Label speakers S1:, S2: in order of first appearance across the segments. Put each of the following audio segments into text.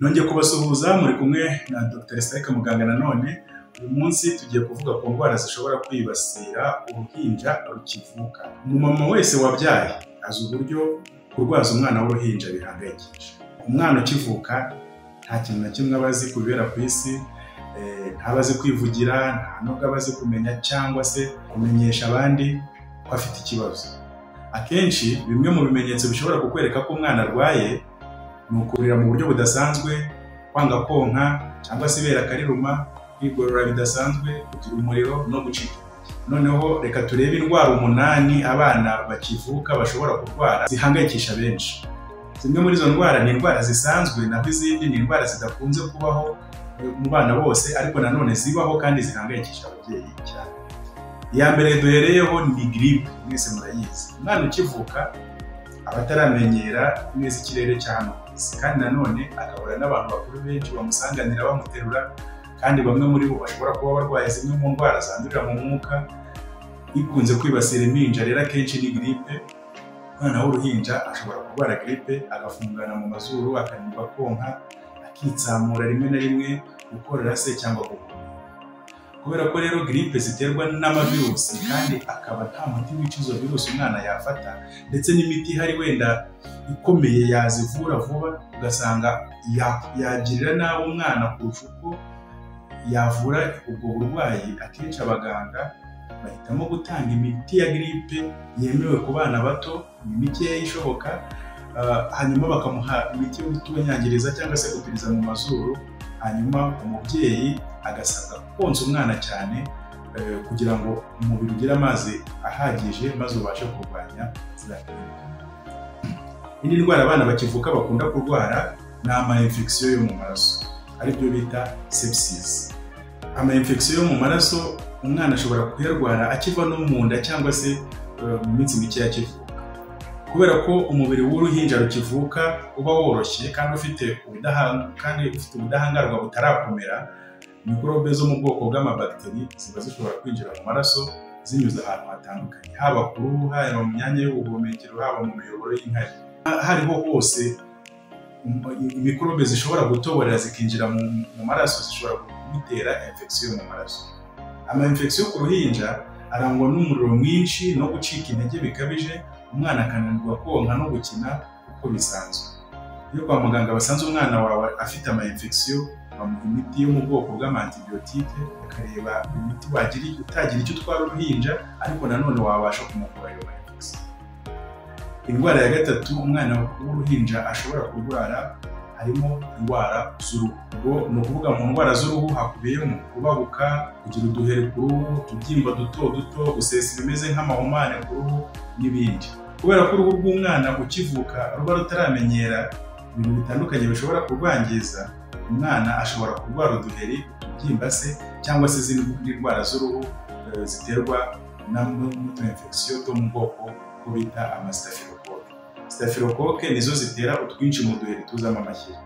S1: Nongeye kubasuhuza muri kumwe na Dr. Muganga Nanone. Uyu munsi tugiye kuvuga ku ndwara zishobora kwibasira uruhinja rukivuka. Umumama wese wabyaye azi uburyo kurwaza umwana w'uruhinja bihangayikisha. Umwana ukivuka nta kintu na kimwe abazi kubera ku isi, ntabazi kwivugira, nta nubwo abazi kumenya cyangwa se kumenyesha abandi ko afite ikibazo. Akenshi bimwe mu bimenyetso bishobora kukwereka ko umwana arwaye ni ukurira mu buryo budasanzwe, kwanga konka cyangwa se ibera akariruma, kwigorora bidasanzwe, kugira umuriro no gucika. Noneho reka turebe indwara 8 abana bakivuka bashobora kurwara zihangayikisha benshi. Zimwe muri izo ndwara ni indwara zisanzwe, naho izindi ni indwara zidakunze kubaho mu bana bose, ariko nanone zibaho kandi zihangayikisha ababyeyi cyane. Iya mbere duhereyeho ni grippe, mwese murayizi. Umwana ukivuka abataramenyera neza ikirere cyane, kandi nanone agahura n'abantu bakuru benshi bamusanganira bamuterura, kandi bamwe muri bo bashobora kuba barwaye zimwe mu ndwara zandurira mu mwuka ikunze kwibasira impinja. Rero akenshi ni grippe. Umwana w'uruhinja ashobora kurwara grippe agafungana mu mazuru, akanumva konka, akitsamura rimwe na rimwe, gukorera se cyangwa gukoma. Kubera ko rero grippe ziterwa n'amavirusi kandi akaba nta muti wica izo virusi umwana yafata, ndetse n'imiti ihari wenda ikomeye yazivura vuba, ugasanga yagirira nabi umwana kurusha uko yavura ubwo burwayi. Akenshi abaganga bahitamo gutanga imiti ya grippe yemewe ku bana bato, mikeya ishoboka, hanyuma bakamuha imiti yo gutonyangiriza cyangwa se gutiriza mu mazuru, hanyuma umubyeyi agasabwa konsa umwana cyane kugira ngo umubiri ugire amazi ahagije maze ubashe kurwanya ziriya grippe. Indi ndwara abana bakivuka bakunda kurwara ni ama-infection yo mu maraso, aribyo bita sepsis. Ama-infection yo mu maraso umwana ashobora kuyarwara akiva no mu nda cyangwa se mu minsi mike yakivuka. Kubera ko umubiri w'uruhinja rukivuka uba woroshye kandi ufite ubudahangarwa butarakomera, mikorobe zo mu bwoko bw'amabakiri ziba zishobora kwinjira mu maraso zinyuze ahantu hatandukanye, haba ku ruhu, haba mu myanya y'ubuhumekero, haba mu miyoboro y'inkari. Hariho hose mikorobe zishobora gutoborera zikinjira mu maraso, zishobora gutera infection mu maraso. Ama-infection ku ruhinja arangwa n'umuriro mwinshi no gucika intege bikabije, umwana akananirwa konka no gukina uko bisanzwe. Iyo kwa muganga basanze umwana wawe afite ama-infection, bamuha imiti yo mu bwoko bw'amantibiyotike, bakareba imiti utagira icyo utwara uruhinja, ariko nanone wabasha kumukura ayo ma-infection. Indwara ya gatatu umwana w'uruhinja ashobora kurwara harimo indwara z'uruhu. Ubwo ni ukuvuga mu ndwara z'uruhu hakubiyemo kubabuka, kugira uduhere ku ruhu, utubyimba duto duto, gusesa ibimeze nk'amahumane ku ruhu n'ibindi. Kubera ko uruhu rw'umwana ukivuka ruba rutaramenyera ibintu bitandukanye bishobora kurwangiza, umwana ashobora kurwara uduheri, utubyimba se, cyangwa se izindi ndwara z'uruhu ziterwa n'utu-infection two mu bwoko bita ama-staphylocoque. Staphylocoque nizo zitera utwinshi mu duheri tuzamo amashyira.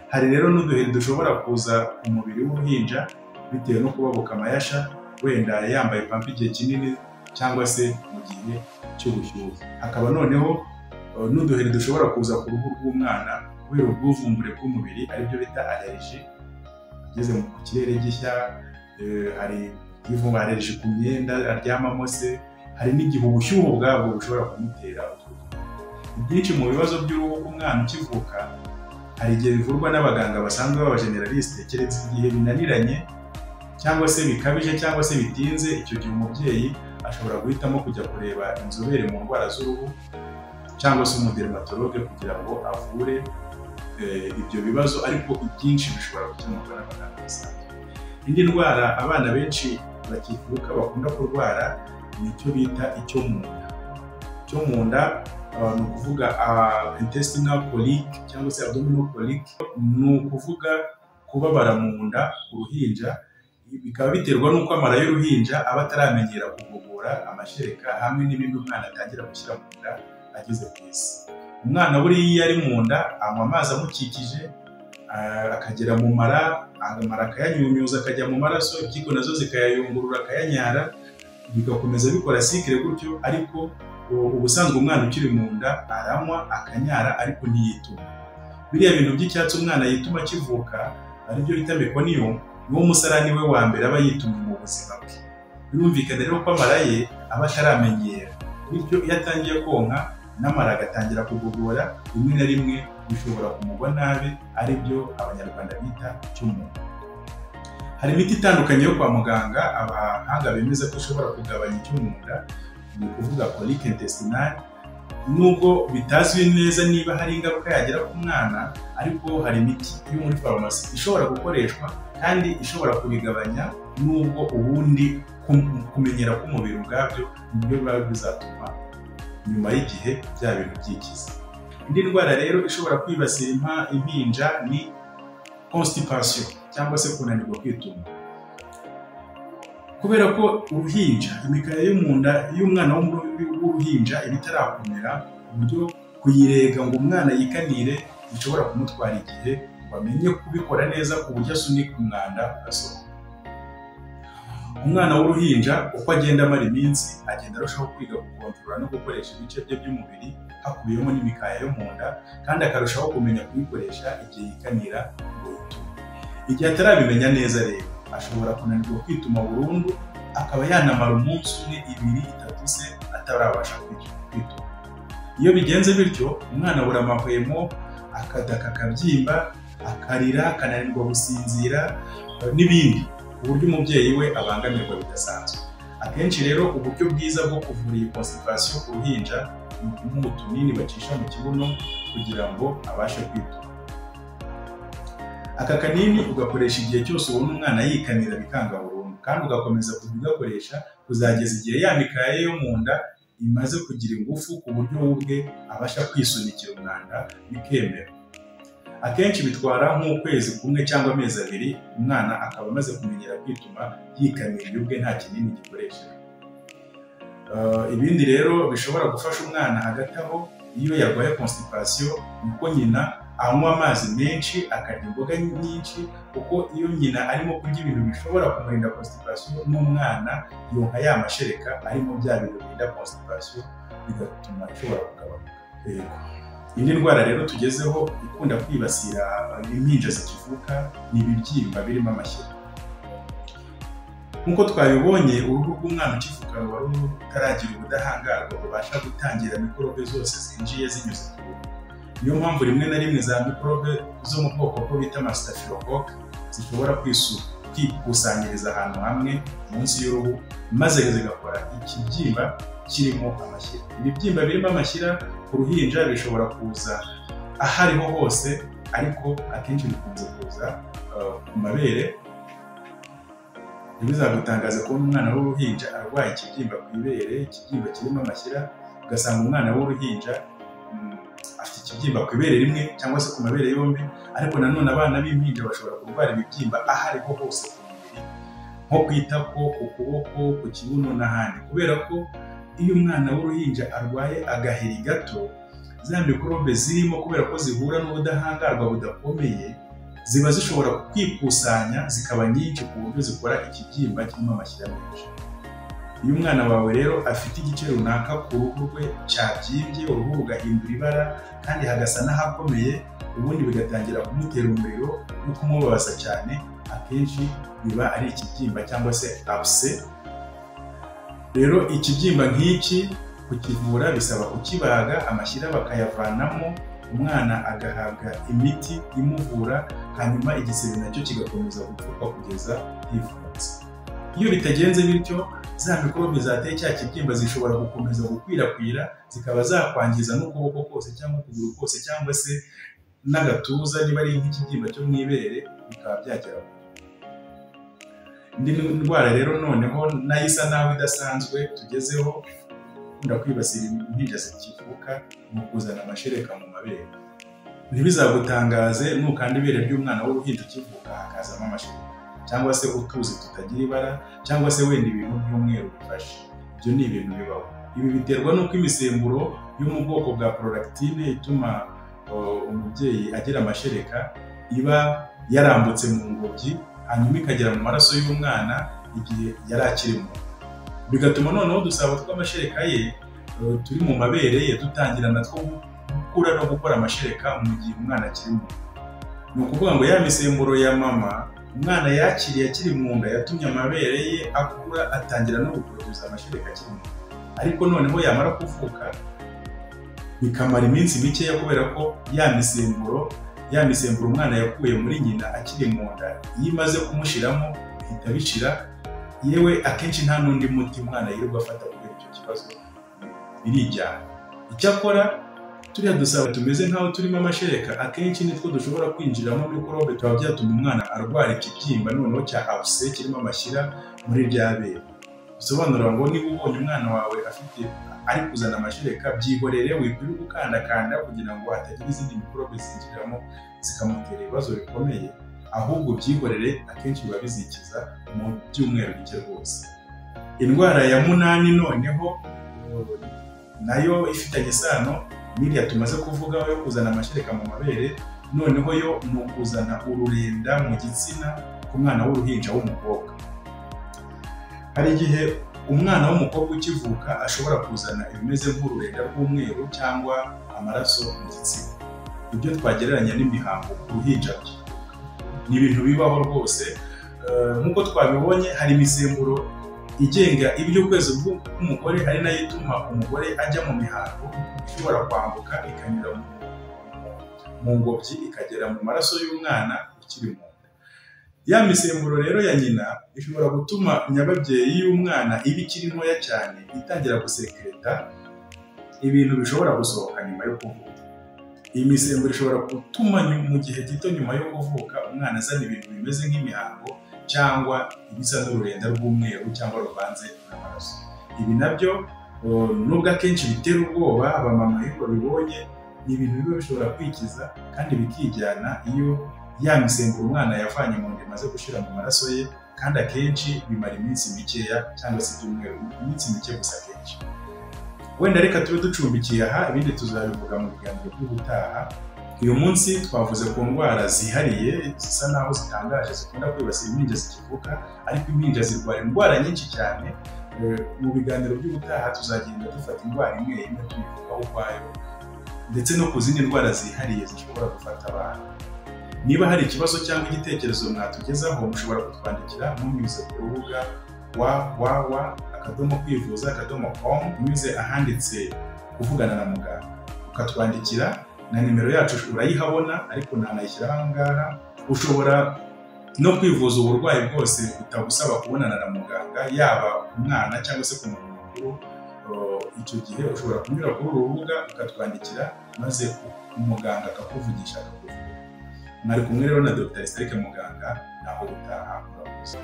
S1: Hari rero n'uduheri dushobora kuza ku mubiri w'uruhinja bitewe no kubabuka amayasha, wenda yambaye pampa igihe kinini cyangwa se mu gihe cy'ubushyuhe. Hakaba noneho n'uduheri dushobora kuza ku ruhu rw'umwana kubera ubwuvumbure bw'umubiri, aribyo bita allergie. Ageze mu kirere gishya, hari allergie ku myenda aryamamo se, hari n'igihe ubushyuhe ubwabwo bushobora kumutera utwo. Byinshi mu bibazo by'uruhu rw'umwana ukivuka hari igihe bivurwa n'abaganga basanzwe b'abageneraliste, keretse igihe binaniranye cyangwa se bikabije cyangwa se bitinze. Icyo gihe umubyeyi ashobora guhitamo kujya kureba inzobere mu ndwara z'uruhu cyangwa se umudermatologe kugira ngo avure ibyo bibazo, ariko ibyinshi bishobora gukemurwa n'abaganga basanzwe. Indi ndwara abana benshi bakivuka bakunda kurwara ni icyo bita icyo mu nda. Icyo mu nda ni ukuvuga intestinal colic cyangwa se abdominal colic, ni ukuvuga kubabara mu nda ku ruhinja. Bikaba biterwa n'uko amara y'uruhinja aba ataramenyera kugogora amashereka hamwe n'ibindi umwana atangira gushyira mu nda ageze ku isi. Umwana buriya ari mu nda anywa amazi amukikije, akagera mu mara, amara akayanyunyuza akajya mu maraso, impyiko nazo zikayayungurura akayanyara, bigakomeza bikora cycle gutyo. Ariko ubusanzwe umwana ukiri mu nda aranywa akanyara ariko ntiyituma. biriya bintu by'icyatsi umwana yituma akivuka aribyo bita meconium, niwo musarani we wa mbere aba yitumye mu buzima bwe. Birumvikana rero ko amara ye aba ataramenyera, bityo iyo atangiye konka n'amara agatangira kugogora, rimwe na rimwe bishobora kumugwa nabi, aribyo abanyarwanda bita cy'umuntu. Hari imiti itandukanye yo kwa muganga abahanga bemeza ko ishobora kugabanya icy'umunda, ni ukuvuga colique intestinale, nubwo bitazwi neza niba hari ingaruka yagira ku mwana, ariko hari imiti yo muri farumasi ishobora gukoreshwa kandi ishobora kubigabanya, nubwo ubundi kumenyera k'umubiri ubwabyo nibyo biba bizatuma nyuma y'igihe bya bintu byikiza. Indi ndwara rero ishobora kwibasira impinja ni constipation cyangwa se kunanirwa kwituma. Kubera ko uruhinja, imikaya yo mu nda y'umwana w'uruhinja iba itarakomera, uburyo kuyirega ngo umwana yikanire bishobora kumutwara igihe ngo amenye kubikora neza ku buryo asunika umwanda ugasohoka. Umwana w'uruhinja uko agenda amara iminsi agenda arushaho kwiga gukontorora no gukoresha ibice bye by'umubiri hakubiyemo n'imikaya yo mu nda, kandi akarushaho kumenya kuyikoresha igihe yikanira ngo yitume. Igihe atarabimenya neza rero ashobora kunanirwa kwituma burundu, akaba yanamara umunsi umwe, 2, 3 se atarabasha kwituma. Iyo bigenze bityo umwana abura amahwemo, akadaka akabyimba, akarira, akananirwa gusinzira n'ibindi, ku buryo umubyeyi we abangamirwa bidasanzwe. Akenshi rero uburyo bwiza bwo kuvura iyi constipation ku ruhinja ni ukumuha utunini bacisha mu kibuno kugira ngo abashe kwituma. Aka kanini ugakoresha igihe cyose ubona umwana yikanira bikanga burundu, kandi ugakomeza kugakoresha kuzageza igihe ya mikaya yo mu nda imaze kugira ingufu ku buryo we ubwe abasha kwisunikira umwanda bikemera. Akenshi bitwara nk'ukwezi kumwe cyangwa amezi 2 umwana akaba amaze kumenyera kwituma yikanira ubwe nta kinini gikoresheje. Ibindi rero bishobora gufasha umwana hagati aho iyo yarwaye constipation, nuko nyina anywa amazi menshi, akarya imboga nyinshi, kuko iyo nyina arimo kurya ibintu bishobora kumurinda constipation n'umwana yonka ya mashereka arimo bya bintu birinda constipation, bigatuma ishobora kugabanuka. Indi ndwara rero tugezeho ikunda kwibasira impinja zikivuka ni ibibyimba birimo amashyira. Nk'uko twabibonye, uruhu rw'umwana ukivuka ruba rutaragira ubudahangarwa bubasha gutangira mikorobe zose zinjiye zinyuze ku ruhu. Niyo mpamvu rimwe na rimwe za mikorobe zo mu bwoko bwo bita staphylococcus zishobora kwikusanyiriza ahantu hamwe munsi y'uruhu, maze zigakora ikibyimba kirimo amashyira. Ibibyimba birimo amashyira ku ruhinja bishobora kuza ahariho hose, ariko akenshi bikunze kuza ku mabere. Ntibizagutangaza kubona umwana w'uruhinja arwaye ikibyimba ku ibere, ikibyimba kirimo amashyira, ugasanga umwana w'uruhinja afite ikibyimba ku ibere rimwe cyangwa se ku mabere yombi. Ariko nanone abana b'impinja bashobora kurwara ibibyimba ahariho hose ku mubiri, nko ku itako, ku kuboko, ku kibuno n'ahandi, kubera ko iyo umwana w'uruhinja arwaye agaheri gato, za mikorobe zirimo kubera ko zihura n'ubudahangarwa budakomeye, ziba zishobora kwikusanya zikaba nyinshi ku buryo zikora ikibyimba kirimo amashyira menshi. Iyo umwana wawe rero afite igice runaka ku ruhu rwe cyabyimbye, uruhu rugahindura ibara kandi hagasa n'ahakomeye, ubundi bigatangira kumutera umuriro no kumubabaza cyane, akenshi biba ari ikibyimba cyangwa se abse. Rero ikibyimba nk'iki kukivura bisaba kukibaga, amashyira bakayavanamo, umwana agahabwa imiti imuvura, hanyuma igisebe nacyo kigakomeza gupfuka kugeza yivutse. Iyo bitagenze bityo, za mikorobe zateye cya kibyimba zishobora gukomeza gukwirakwira, zikaba zakwangiza n'ukuboko kose cyangwa ukuguru kose cyangwa se n'agatuza niba ari nk'ikibyimba cyo mu ibere, bikaba byagera. Indi ndwara rero noneho nayo isa naho idasanzwe tugezeho ikunda kwibasira impinja zikivuka, ni ukuzana amashereka mu mabere. Ntibizagutangaze nukanda ibere ry'umwana w'uruhinja ukivuka hakazamo amashereka, cyangwa se utuzi tutagira ibara, cyangwa se wenda ibintu by'umweru bifashe. Ibyo ni ibintu bibaho. Ibi biterwa n'uko imisemburo yo mu bwoko bwa prolactine ituma umubyeyi agira amashereka iba yarambutse mu ngobyi, hanyuma ikagera mu maraso y'umwana igihe yari akirimo, bigatuma noneho udusabo tw'amashereka ye turi mu mabere ye dutangira natwo gukura no gukora amashereka mu gihe umwana akiri muto. Ni ukuvuga ngo ya misemburo ya mama umwana yakiriye akiri mu nda yatumye amabere ye akura atangira no guproduza amashereka akiri muto, ariko noneho yamara kuvuka bikamara iminsi mikeya kubera ko ya misemburo umwana yakuye muri nyina akiri mu nda iyo imaze kumushiramo ihita bishira, yewe akenshi nta n'undi muti umwana yirirwa afata kubera icyo kibazo birijyana. Icyakora turiya dusaba tumeze nk'aho turimo amashereka akenshi nitwo dushobora kwinjiramo mikorobe tuba byatuma umwana arwara ikibyimba noneho cya abuse kirimo amashyira muri rya bere. Bisobanura ngo niba ubonye umwana wawe ari kuzana amashereka, byihorere wikwiriye gukandakanda kugira ngo hatagira izindi mikorobe zinjiramo zikamutera ibibazo bikomeye, ahubwo byihorere, akenshi biba bizikiza mu byumweru bike rwose. Indwara ya 8 noneho nayo ifitanye isano n'iriya tumaze kuvuga yo kuzana amashereka mu mabere, noneho yo ni ukuzana ururenda mu gitsina ku mwana w'uruhinja w'umukobwa. Hari igihe umwana w'umukobwa ukivuka ashobora kuzana ibimeze nk'ururenda rw'umweru cyangwa amaraso mu gitsina. Ibyo twagereranya n'imihango ku ruhinja rukivuka. Ni ibintu bibaho rwose. Nk'uko twabibonye, hari imisemburo igenga iby'ukwezi bw'umugore, ari nayo ituma umugore ajya mu mihango, ishobora kwambuka ikanyura mu ngobyi ikagera mu maraso y'umwana ukiri mu nda. Ya misemburo rero ya nyina ishobora gutuma nyababyeyi y'umwana iba ikiri ntoya cyane itangira gusekreta ibintu bishobora gusohoka nyuma yo kuvuka. Iyi misemburo ishobora gutuma mu gihe gito nyuma yo kuvuka umwana azana ibintu bimeze nk'imihango cyangwa ibisa n'ururenda rw'umweru cyangwa ruvanze n'amaraso. Ibi nabyo nubwo akenshi bitera ubwoba abamama iyo babibonye, ni ibintu biba bishobora kwikiza kandi bikijyana iyo ya misemburo umwana yavanye mu nda imaze gushira mu maraso ye, kandi akenshi bimara iminsi mikeya cyangwa se ibyumweru, iminsi mike gusa akenshi. Wenda reka tube ducumbikiye aha, ibindi tuzabivuga mu biganiro by'ubutaha. Uyu munsi twavuze ku ndwara zihariye zisa naho zitangaje zikunda kwibasira impinja zikivuka, ariko impinja zirwara indwara nyinshi cyane. Mu biganiro by'ubutaha tuzagenda dufata indwara imwe imwe tuyivugaho ukwayo, ndetse no ku zindi ndwara zihariye zishobora gufata abana. Niba hari ikibazo cyangwa igitekerezo mwatugezaho, mushobora kutwandikira munyuze ku rubuga www.kwivuza.com, munyuze ahanditse kuvugana na muganga, ukatwandikira na nimero yacu urayihabona, ariko ntanayishyira aha ngaha. Ushobora no kwivuza uburwayi bwose bitagusaba kubonana na muganga, yaba umwana cyangwa se ku muntu mukuru. Icyo gihe ushobora kunyura kuri uru rubuga ukatwandikira, maze umuganga akakuvugisha akakuvura. Mwari kumwe rero na Dr. Muganga, naho gutaha murakoze.